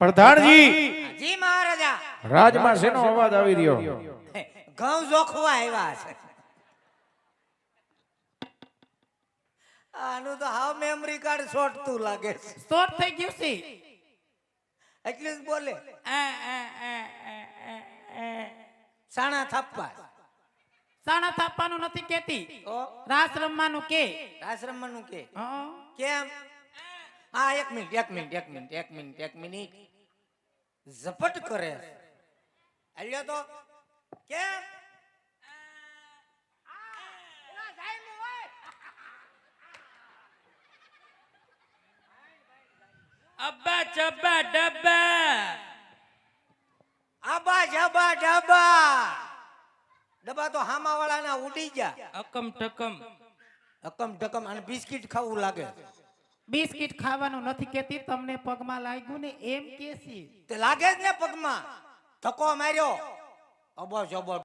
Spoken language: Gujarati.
પ્રધાનજી જી મહારાજા રાજમાં શેનો અવાજ આવી રહ્યો? ઘઉં જોખવા આવ્યા છે. આનું તો હાવ મેમરી કાર્ડ છોટતું લાગે છે. શોર્ટ થઈ ગયું છે. એટલે જ બોલે સાણા થાપવા. સાણા થાપવાનું નથી કેતી, તો રાસ રમવાનું કે. આશ્રમનું કે હં. કેમ? હા, એક મિનિટ ઝપટ કરે. અલ્યો તો કેમ? અબ્બા ચબ્બા ડબ્બા. આબા જબા ડબા. ડબ્બા તો હામા વાળાના ઉડી ગયા. અકમ ટકમ. અકમ ઢકમ અને બિસ્કિટ ખાવું લાગે. બિસ્કિટ ખાવાનું નથી કેતી, તમને પગમાં લાગ્યું ને એમ કેસી. તે લાગે જ ને પગમાં ધક્કો માર્યો. અબો જબો